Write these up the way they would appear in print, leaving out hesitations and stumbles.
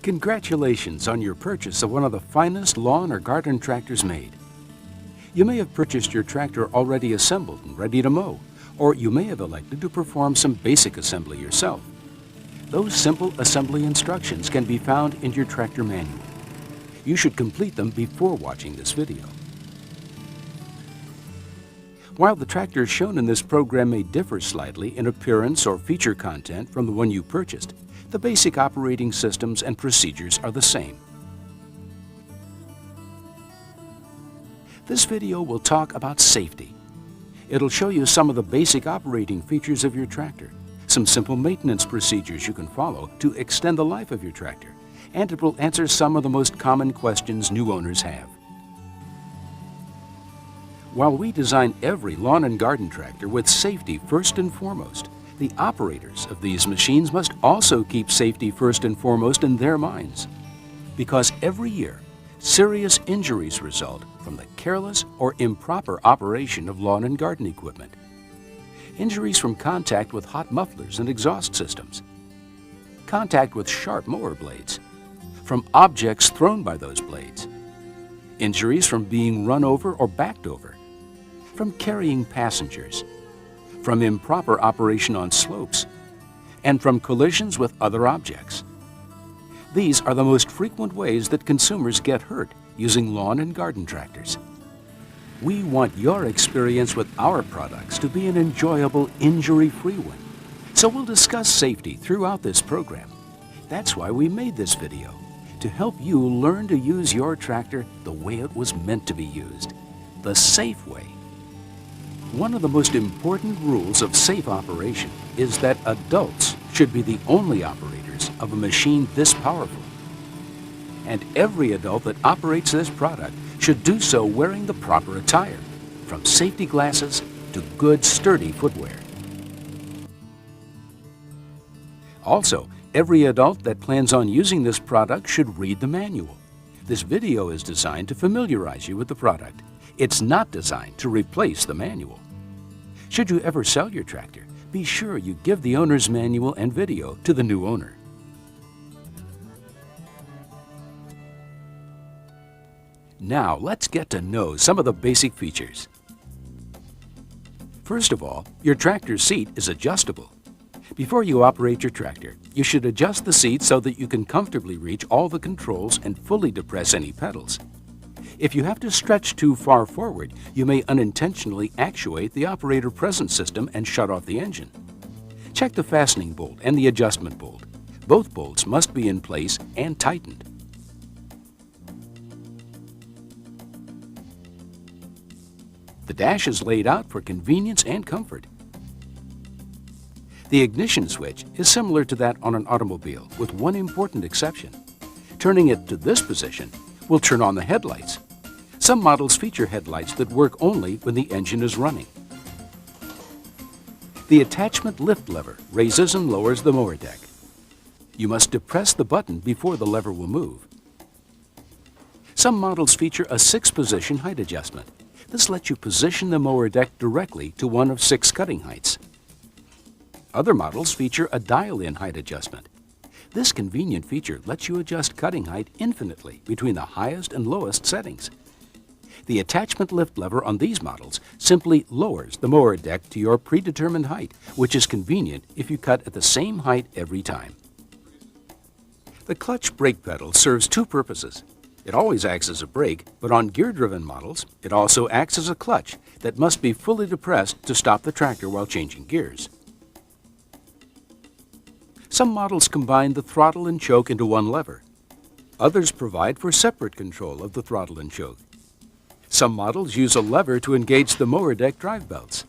Congratulations on your purchase of one of the finest lawn or garden tractors made. You may have purchased your tractor already assembled and ready to mow, or you may have elected to perform some basic assembly yourself. Those simple assembly instructions can be found in your tractor manual. You should complete them before watching this video. While the tractors shown in this program may differ slightly in appearance or feature content from the one you purchased, the basic operating systems and procedures are the same. This video will talk about safety. It'll show you some of the basic operating features of your tractor, some simple maintenance procedures you can follow to extend the life of your tractor, and it will answer some of the most common questions new owners have. While we design every lawn and garden tractor with safety first and foremost, the operators of these machines must also keep safety first and foremost in their minds. Because every year, serious injuries result from the careless or improper operation of lawn and garden equipment. Injuries from contact with hot mufflers and exhaust systems, contact with sharp mower blades, from objects thrown by those blades, injuries from being run over or backed over, from carrying passengers, from improper operation on slopes, and from collisions with other objects. These are the most frequent ways that consumers get hurt using lawn and garden tractors. We want your experience with our products to be an enjoyable, injury-free one. So we'll discuss safety throughout this program. That's why we made this video, to help you learn to use your tractor the way it was meant to be used, the safe way. One of the most important rules of safe operation is that adults should be the only operators of a machine this powerful. And every adult that operates this product should do so wearing the proper attire, from safety glasses to good, sturdy footwear. Also, every adult that plans on using this product should read the manual. This video is designed to familiarize you with the product. It's not designed to replace the manual. Should you ever sell your tractor, be sure you give the owner's manual and video to the new owner. Now let's get to know some of the basic features. First of all, your tractor seat is adjustable. Before you operate your tractor, you should adjust the seat so that you can comfortably reach all the controls and fully depress any pedals. If you have to stretch too far forward, you may unintentionally actuate the operator presence system and shut off the engine. Check the fastening bolt and the adjustment bolt. Both bolts must be in place and tightened. The dash is laid out for convenience and comfort. The ignition switch is similar to that on an automobile, with one important exception. Turning it to this position will turn on the headlights. Some models feature headlights that work only when the engine is running. The attachment lift lever raises and lowers the mower deck. You must depress the button before the lever will move. Some models feature a 6-position height adjustment. This lets you position the mower deck directly to one of 6 cutting heights. Other models feature a dial-in height adjustment. This convenient feature lets you adjust cutting height infinitely between the highest and lowest settings. The attachment lift lever on these models simply lowers the mower deck to your predetermined height, which is convenient if you cut at the same height every time. The clutch brake pedal serves 2 purposes. It always acts as a brake, but on gear-driven models, it also acts as a clutch that must be fully depressed to stop the tractor while changing gears. Some models combine the throttle and choke into one lever. Others provide for separate control of the throttle and choke. Some models use a lever to engage the mower deck drive belts.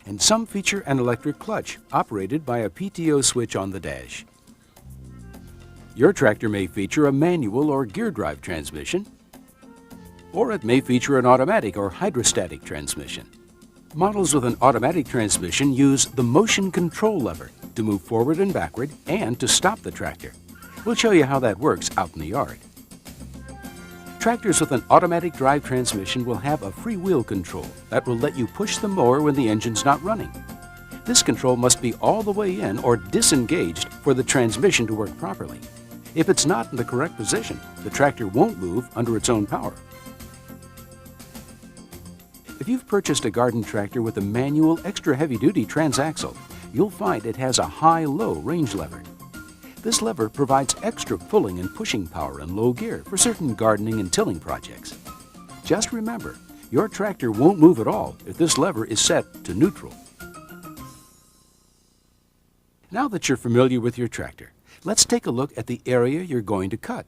And some feature an electric clutch operated by a PTO switch on the dash. Your tractor may feature a manual or gear drive transmission, or it may feature an automatic or hydrostatic transmission. Models with an automatic transmission use the motion control lever to move forward and backward and to stop the tractor. We'll show you how that works out in the yard. Tractors with an automatic drive transmission will have a freewheel control that will let you push the mower when the engine's not running. This control must be all the way in or disengaged for the transmission to work properly. If it's not in the correct position, the tractor won't move under its own power. If you've purchased a garden tractor with a manual extra heavy-duty transaxle, you'll find it has a high-low range lever. This lever provides extra pulling and pushing power in low gear for certain gardening and tilling projects. Just remember, your tractor won't move at all if this lever is set to neutral. Now that you're familiar with your tractor, let's take a look at the area you're going to cut.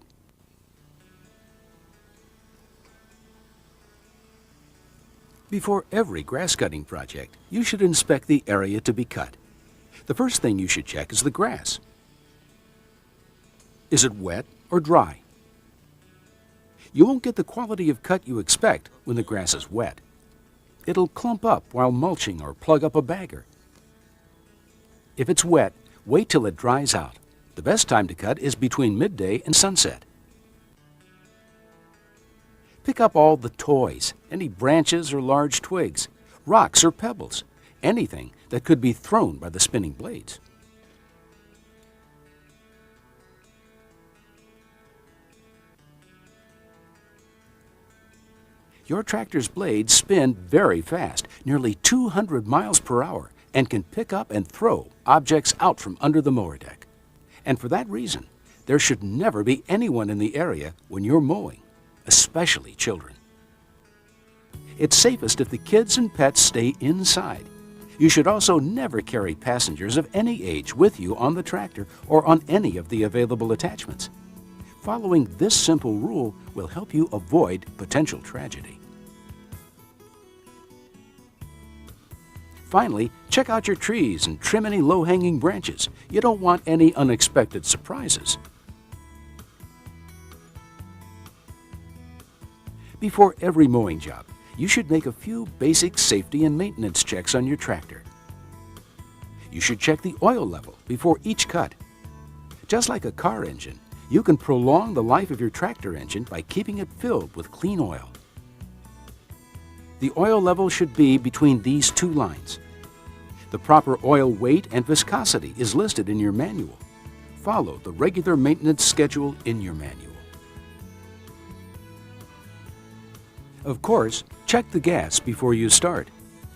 Before every grass cutting project, you should inspect the area to be cut. The first thing you should check is the grass. Is it wet or dry? You won't get the quality of cut you expect when the grass is wet. It'll clump up while mulching or plug up a bagger. If it's wet, wait till it dries out. The best time to cut is between midday and sunset. Pick up all the toys, any branches or large twigs, rocks or pebbles, anything that could be thrown by the spinning blades. Your tractor's blades spin very fast, nearly 200 miles per hour, and can pick up and throw objects out from under the mower deck. And for that reason, there should never be anyone in the area when you're mowing, especially children. It's safest if the kids and pets stay inside. You should also never carry passengers of any age with you on the tractor or on any of the available attachments. Following this simple rule will help you avoid potential tragedy. Finally, check out your trees and trim any low-hanging branches. You don't want any unexpected surprises. Before every mowing job, you should make a few basic safety and maintenance checks on your tractor. You should check the oil level before each cut. Just like a car engine, you can prolong the life of your tractor engine by keeping it filled with clean oil. The oil level should be between these two lines. The proper oil weight and viscosity is listed in your manual. Follow the regular maintenance schedule in your manual. Of course, check the gas before you start.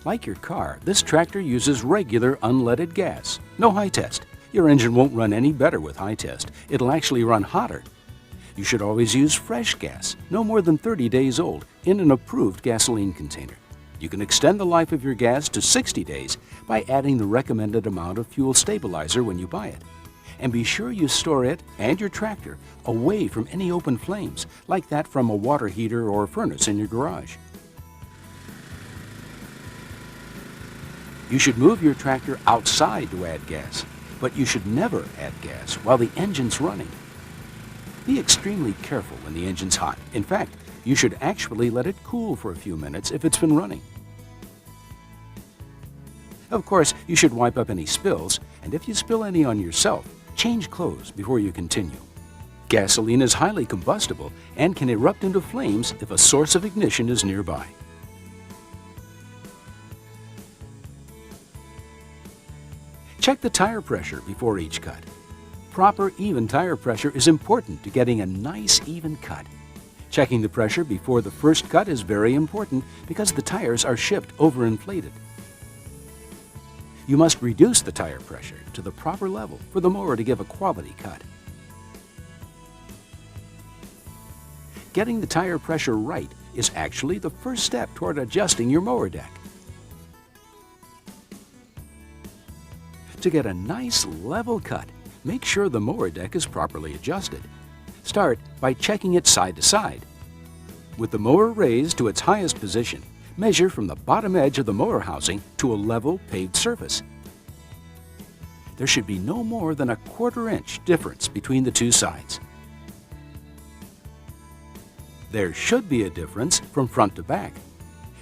Like your car, this tractor uses regular unleaded gas, no high test. Your engine won't run any better with high test. It'll actually run hotter. You should always use fresh gas, no more than 30 days old, in an approved gasoline container. You can extend the life of your gas to 60 days by adding the recommended amount of fuel stabilizer when you buy it. And be sure you store it and your tractor away from any open flames, like that from a water heater or furnace in your garage. You should move your tractor outside to add gas, but you should never add gas while the engine's running. Be extremely careful when the engine's hot. In fact, you should actually let it cool for a few minutes if it's been running. Of course, you should wipe up any spills, and if you spill any on yourself, change clothes before you continue. Gasoline is highly combustible and can erupt into flames if a source of ignition is nearby. Check the tire pressure before each cut. Proper even tire pressure is important to getting a nice even cut. Checking the pressure before the first cut is very important because the tires are shipped overinflated. You must reduce the tire pressure to the proper level for the mower to give a quality cut. Getting the tire pressure right is actually the first step toward adjusting your mower deck. To get a nice level cut, make sure the mower deck is properly adjusted. Start by checking it side to side. With the mower raised to its highest position, measure from the bottom edge of the mower housing to a level paved surface. There should be no more than a 1/4 inch difference between the two sides. There should be a difference from front to back.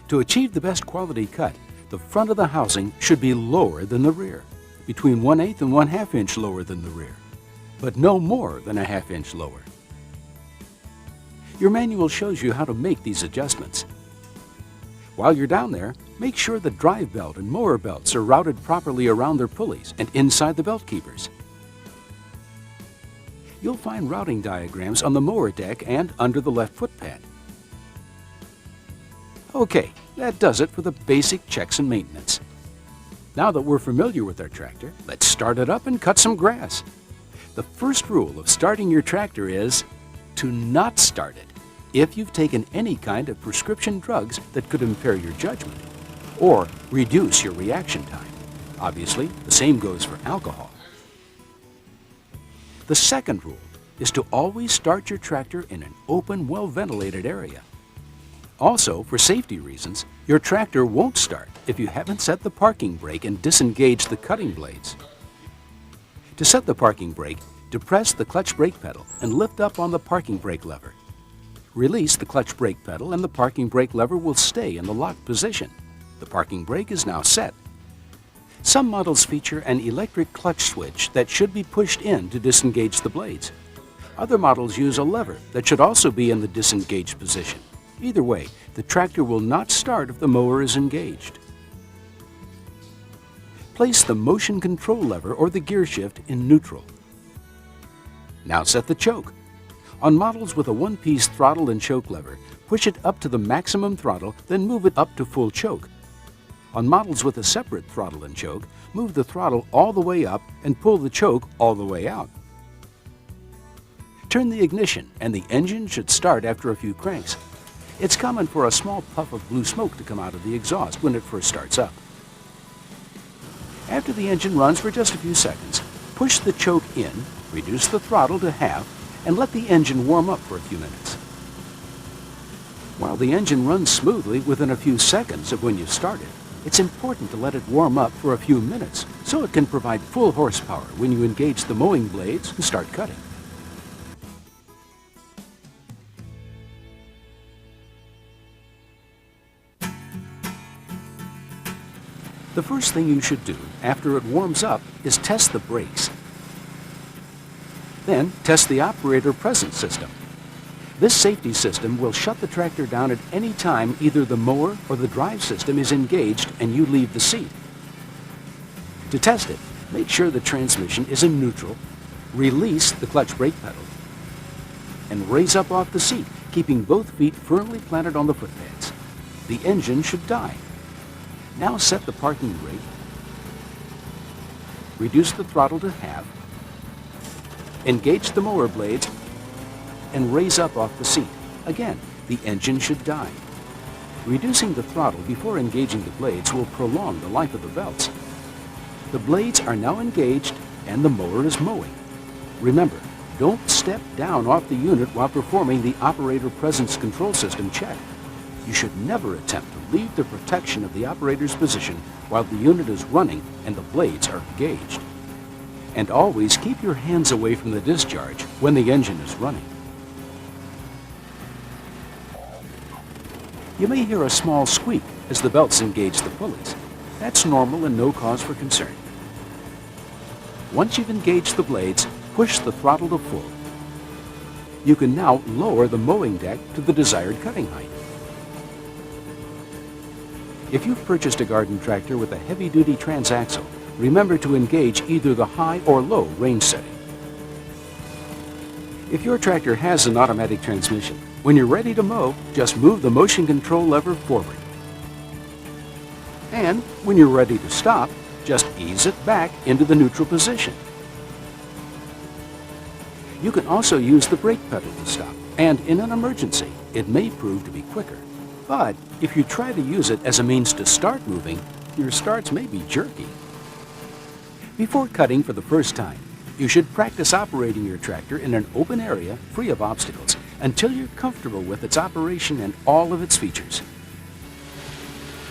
To achieve the best quality cut, the front of the housing should be lower than the rear, between 1/8 and 1/2 inch lower than the rear, but no more than a 1/2 inch lower. Your manual shows you how to make these adjustments. While you're down there, make sure the drive belt and mower belts are routed properly around their pulleys and inside the belt keepers. you'll find routing diagrams on the mower deck and under the left foot pad. Okay, that does it for the basic checks and maintenance. Now that we're familiar with our tractor, let's start it up and cut some grass. The first rule of starting your tractor is to not start it if you've taken any kind of prescription drugs that could impair your judgment or reduce your reaction time. Obviously, the same goes for alcohol. The second rule is to always start your tractor in an open, well-ventilated area. Also, for safety reasons, your tractor won't start if you haven't set the parking brake and disengaged the cutting blades. To set the parking brake, depress the clutch brake pedal and lift up on the parking brake lever. Release the clutch brake pedal and the parking brake lever will stay in the locked position. The parking brake is now set. Some models feature an electric clutch switch that should be pushed in to disengage the blades. Other models use a lever that should also be in the disengaged position. Either way, the tractor will not start if the mower is engaged. Place the motion control lever or the gear shift in neutral. Now set the choke. On models with a one-piece throttle and choke lever, push it up to the maximum throttle, then move it up to full choke. On models with a separate throttle and choke, move the throttle all the way up and pull the choke all the way out. Turn the ignition and the engine should start after a few cranks. It's common for a small puff of blue smoke to come out of the exhaust when it first starts up. After the engine runs for just a few seconds, push the choke in, reduce the throttle to half, and let the engine warm up for a few minutes. While the engine runs smoothly within a few seconds of when you start it, it's important to let it warm up for a few minutes so it can provide full horsepower when you engage the mowing blades and start cutting. The first thing you should do after it warms up is test the brakes. Then test the operator presence system. This safety system will shut the tractor down at any time either the mower or the drive system is engaged and you leave the seat. To test it, make sure the transmission is in neutral, release the clutch brake pedal, and raise up off the seat, keeping both feet firmly planted on the foot pads. The engine should die. Now set the parking brake, reduce the throttle to half, engage the mower blades, and raise up off the seat. Again, the engine should die. Reducing the throttle before engaging the blades will prolong the life of the belts. The blades are now engaged and the mower is mowing. Remember, don't step down off the unit while performing the operator presence control system check. You should never attempt to leave the protection of the operator's position while the unit is running and the blades are engaged. And always keep your hands away from the discharge when the engine is running. You may hear a small squeak as the belts engage the pulleys. That's normal and no cause for concern. Once you've engaged the blades, push the throttle to full. You can now lower the mowing deck to the desired cutting height. If you've purchased a garden tractor with a heavy-duty transaxle, remember to engage either the high or low range setting. If your tractor has an automatic transmission, when you're ready to mow, just move the motion control lever forward. And when you're ready to stop, just ease it back into the neutral position. You can also use the brake pedal to stop, and in an emergency, it may prove to be quicker. But if you try to use it as a means to start moving, your starts may be jerky. Before cutting for the first time, you should practice operating your tractor in an open area free of obstacles until you're comfortable with its operation and all of its features.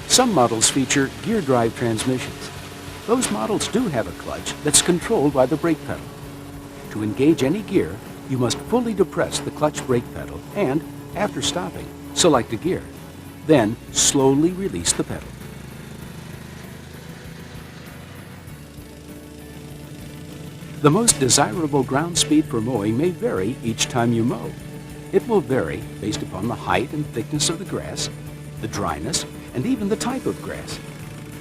Some models feature gear drive transmissions. Those models do have a clutch that's controlled by the brake pedal. To engage any gear, you must fully depress the clutch brake pedal and, after stopping, select a gear. Then slowly release the pedal. The most desirable ground speed for mowing may vary each time you mow. It will vary based upon the height and thickness of the grass, the dryness, and even the type of grass.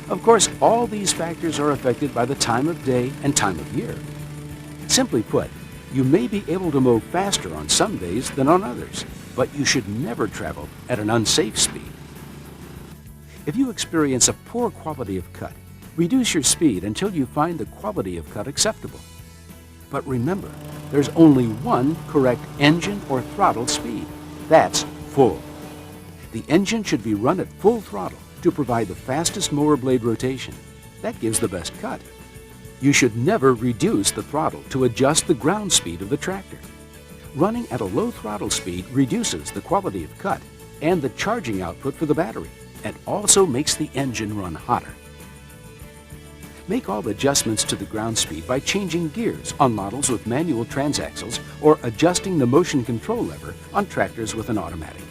Of course, all these factors are affected by the time of day and time of year. Simply put, You may be able to mow faster on some days than on others, but you should never travel at an unsafe speed. If you experience a poor quality of cut, reduce your speed until you find the quality of cut acceptable. But remember, there's only one correct engine or throttle speed. That's full. The engine should be run at full throttle to provide the fastest mower blade rotation. That gives the best cut. You should never reduce the throttle to adjust the ground speed of the tractor. Running at a low throttle speed reduces the quality of cut and the charging output for the battery, and also makes the engine run hotter. Make all adjustments to the ground speed by changing gears on models with manual transaxles or adjusting the motion control lever on tractors with an automatic.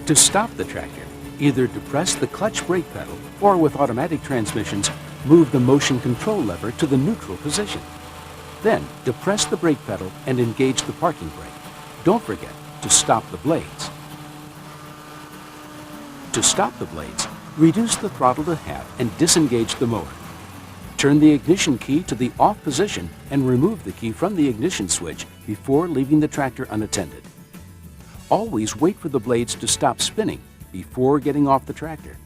To stop the tractor, either depress the clutch brake pedal or with automatic transmissions, move the motion control lever to the neutral position. Then depress the brake pedal and engage the parking brake. Don't forget to stop the blades. To stop the blades, reduce the throttle to half and disengage the mower. Turn the ignition key to the off position and remove the key from the ignition switch before leaving the tractor unattended. Always wait for the blades to stop spinning before getting off the tractor.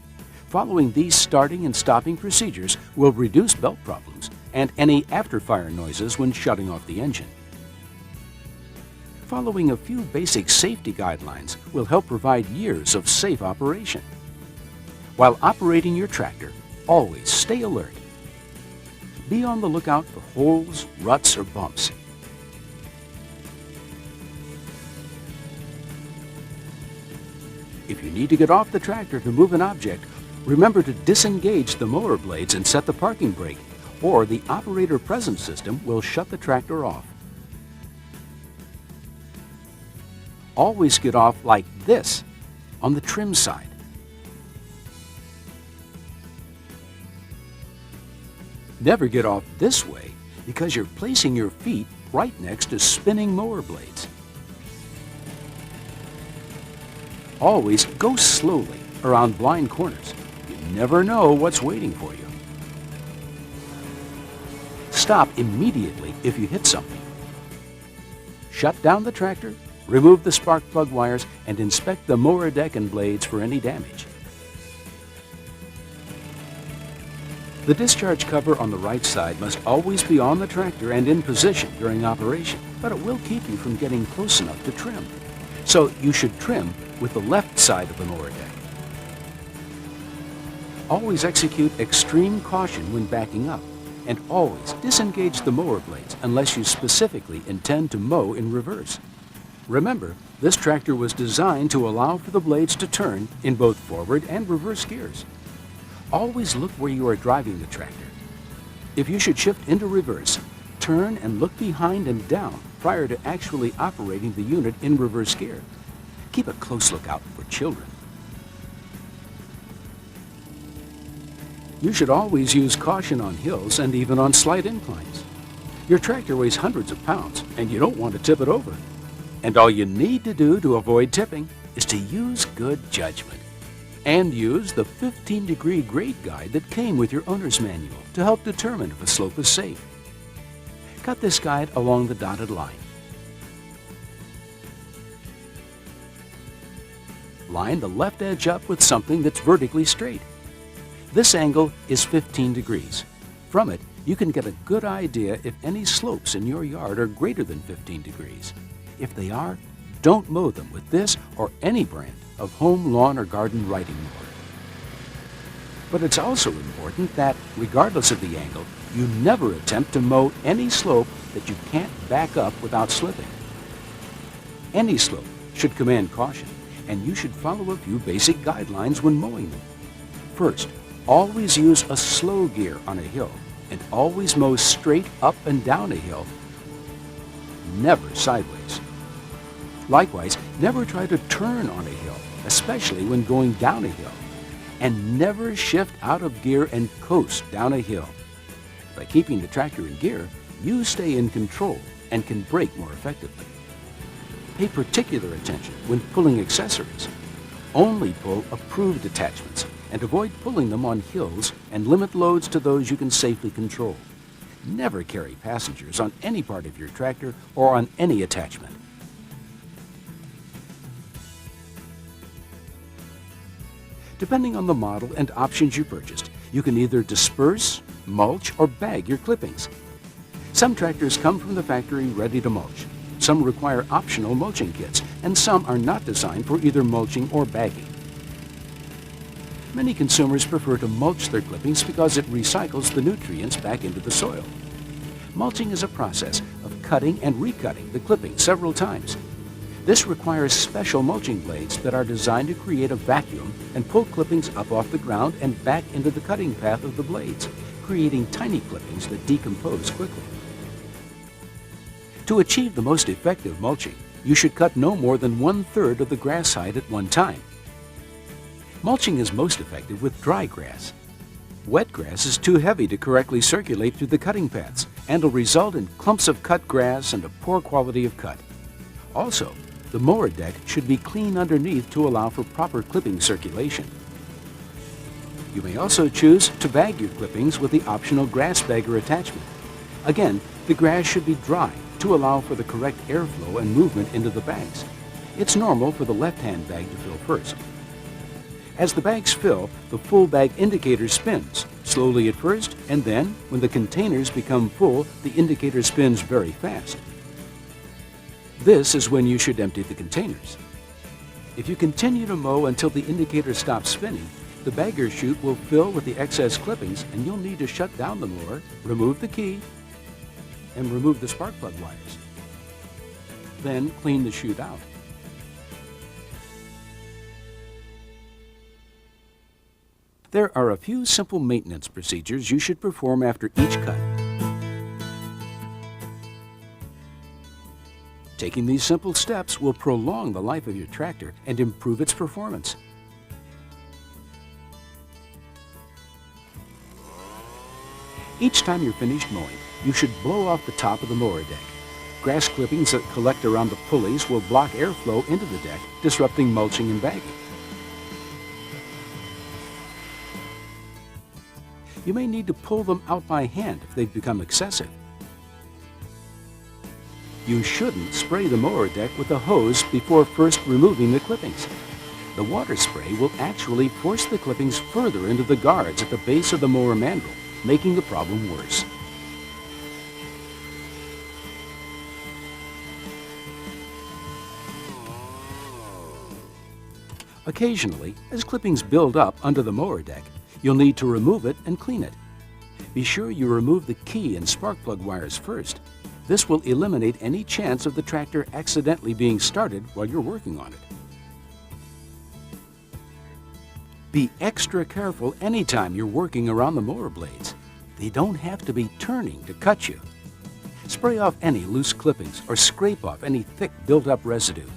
Following these starting and stopping procedures will reduce belt problems and any after-fire noises when shutting off the engine. Following a few basic safety guidelines will help provide years of safe operation. While operating your tractor, always stay alert. Be on the lookout for holes, ruts, or bumps. If you need to get off the tractor to move an object, remember to disengage the mower blades and set the parking brake, or the operator presence system will shut the tractor off. Always get off like this, on the trim side. Never get off this way because you're placing your feet right next to spinning mower blades. Always go slowly around blind corners. You never know what's waiting for you. Stop immediately if you hit something. Shut down the tractor, remove the spark plug wires, and inspect the mower deck and blades for any damage. The discharge cover on the right side must always be on the tractor and in position during operation, but it will keep you from getting close enough to trim. So you should trim with the left side of the mower deck. Always execute extreme caution when backing up, and always disengage the mower blades unless you specifically intend to mow in reverse. Remember, this tractor was designed to allow for the blades to turn in both forward and reverse gears. Always look where you are driving the tractor. If you should shift into reverse, turn and look behind and down prior to actually operating the unit in reverse gear. Keep a close lookout for children. You should always use caution on hills and even on slight inclines. Your tractor weighs hundreds of pounds and you don't want to tip it over. And all you need to do to avoid tipping is to use good judgment. And use the 15-degree grade guide that came with your owner's manual to help determine if a slope is safe. Cut this guide along the dotted line. Line the left edge up with something that's vertically straight. This angle is 15 degrees. From it, you can get a good idea if any slopes in your yard are greater than 15 degrees. If they are, don't mow them with this or any brand of home, lawn, or garden riding mower. But it's also important that, regardless of the angle, you never attempt to mow any slope that you can't back up without slipping. Any slope should command caution, and you should follow a few basic guidelines when mowing them. First, always use a slow gear on a hill, and always mow straight up and down a hill, never sideways. Likewise, never try to turn on a hill, especially when going down a hill. And never shift out of gear and coast down a hill. By keeping the tractor in gear, you stay in control and can brake more effectively. Pay particular attention when pulling accessories. Only pull approved attachments and avoid pulling them on hills, and limit loads to those you can safely control. Never carry passengers on any part of your tractor or on any attachment. Depending on the model and options you purchased, you can either disperse, mulch, or bag your clippings. Some tractors come from the factory ready to mulch. Some require optional mulching kits, and some are not designed for either mulching or bagging. Many consumers prefer to mulch their clippings because it recycles the nutrients back into the soil. Mulching is a process of cutting and recutting the clipping several times. This requires special mulching blades that are designed to create a vacuum and pull clippings up off the ground and back into the cutting path of the blades, creating tiny clippings that decompose quickly. To achieve the most effective mulching, you should cut no more than 1/3 of the grass height at one time. Mulching is most effective with dry grass. Wet grass is too heavy to correctly circulate through the cutting paths and will result in clumps of cut grass and a poor quality of cut. Also, the mower deck should be clean underneath to allow for proper clipping circulation. You may also choose to bag your clippings with the optional grass bagger attachment. Again, the grass should be dry to allow for the correct airflow and movement into the bags. It's normal for the left-hand bag to fill first. As the bags fill, the full bag indicator spins, slowly at first, and then, when the containers become full, the indicator spins very fast. This is when you should empty the containers. If you continue to mow until the indicator stops spinning, the bagger chute will fill with the excess clippings and you'll need to shut down the mower, remove the key, and remove the spark plug wires. Then clean the chute out. There are a few simple maintenance procedures you should perform after each cut. Taking these simple steps will prolong the life of your tractor and improve its performance. Each time you're finished mowing, you should blow off the top of the mower deck. Grass clippings that collect around the pulleys will block airflow into the deck, disrupting mulching and bagging. You may need to pull them out by hand if they've become excessive. You shouldn't spray the mower deck with a hose before first removing the clippings. The water spray will actually force the clippings further into the guards at the base of the mower mandrel, making the problem worse. Occasionally, as clippings build up under the mower deck, you'll need to remove it and clean it. Be sure you remove the key and spark plug wires first. This will eliminate any chance of the tractor accidentally being started while you're working on it. Be extra careful anytime you're working around the mower blades. They don't have to be turning to cut you. Spray off any loose clippings or scrape off any thick built-up residue.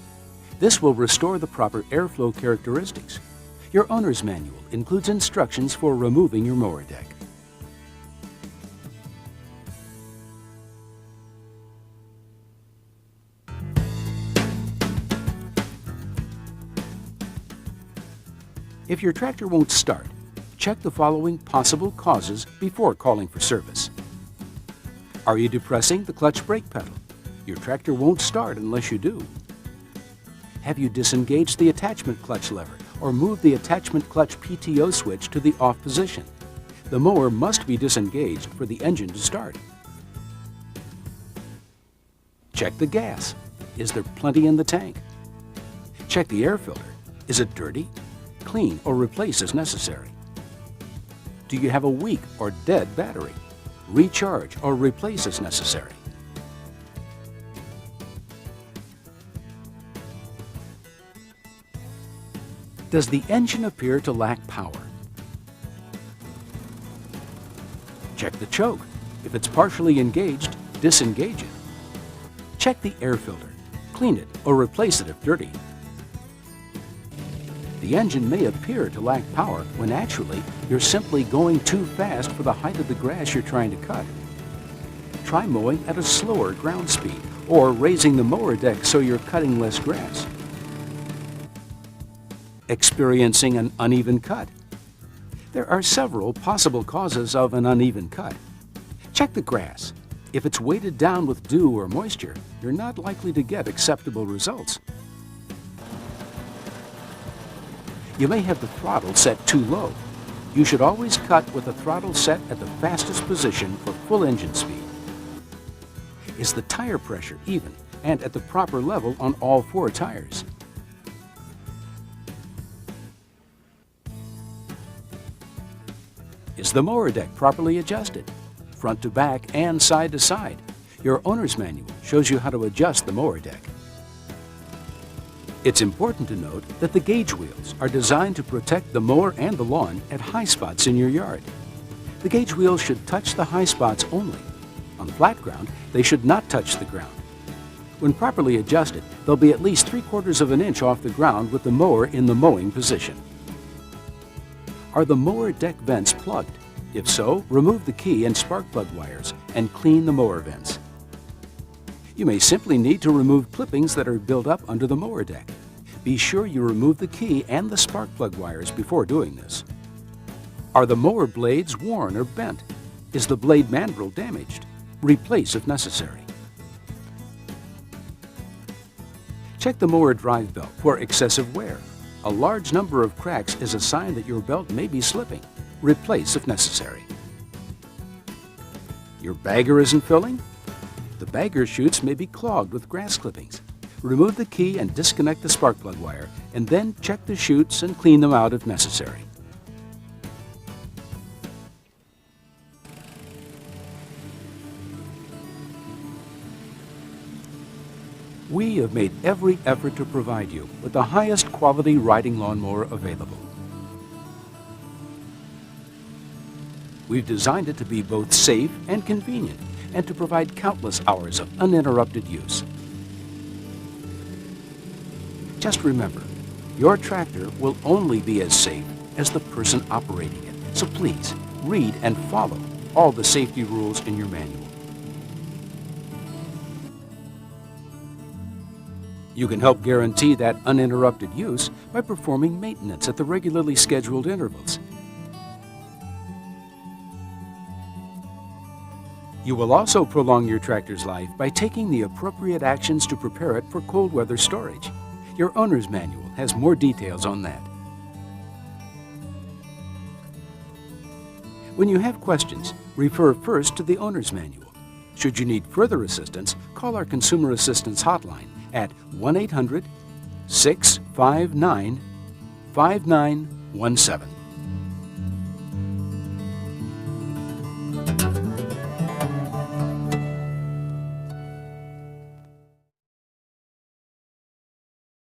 This will restore the proper airflow characteristics. Your owner's manual includes instructions for removing your mower deck. If your tractor won't start, check the following possible causes before calling for service. Are you depressing the clutch brake pedal? Your tractor won't start unless you do. Have you disengaged the attachment clutch lever or moved the attachment clutch PTO switch to the off position? The mower must be disengaged for the engine to start. Check the gas. Is there plenty in the tank? Check the air filter. Is it dirty? Clean or replace as necessary. Do you have a weak or dead battery? Recharge or replace as necessary. Does the engine appear to lack power? Check the choke. If it's partially engaged, disengage it. Check the air filter. Clean it or replace it if dirty. The engine may appear to lack power when actually you're simply going too fast for the height of the grass you're trying to cut. Try mowing at a slower ground speed or raising the mower deck so you're cutting less grass. Experiencing an uneven cut. There are several possible causes of an uneven cut. Check the grass. If it's weighted down with dew or moisture, you're not likely to get acceptable results. You may have the throttle set too low. You should always cut with the throttle set at the fastest position for full engine speed. Is the tire pressure even and at the proper level on all 4 tires? Is the mower deck properly adjusted, front to back and side to side? Your owner's manual shows you how to adjust the mower deck. It's important to note that the gauge wheels are designed to protect the mower and the lawn at high spots in your yard. The gauge wheels should touch the high spots only. On flat ground, they should not touch the ground. When properly adjusted, they'll be at least 3/4 of an inch off the ground with the mower in the mowing position. Are the mower deck vents plugged? If so, remove the key and spark plug wires and clean the mower vents. You may simply need to remove clippings that are built up under the mower deck. Be sure you remove the key and the spark plug wires before doing this. Are the mower blades worn or bent? Is the blade mandrel damaged? Replace if necessary. Check the mower drive belt for excessive wear. A large number of cracks is a sign that your belt may be slipping. Replace if necessary. Your bagger isn't filling? The bagger chutes may be clogged with grass clippings. Remove the key and disconnect the spark plug wire, and then check the chutes and clean them out if necessary. We have made every effort to provide you with the highest quality riding lawnmower available. We've designed it to be both safe and convenient, and to provide countless hours of uninterrupted use. Just remember, your tractor will only be as safe as the person operating it. So please, read and follow all the safety rules in your manual. You can help guarantee that uninterrupted use by performing maintenance at the regularly scheduled intervals. You will also prolong your tractor's life by taking the appropriate actions to prepare it for cold weather storage. Your owner's manual has more details on that. When you have questions, refer first to the owner's manual. Should you need further assistance, call our Consumer Assistance Hotline at 1-800-659-5917.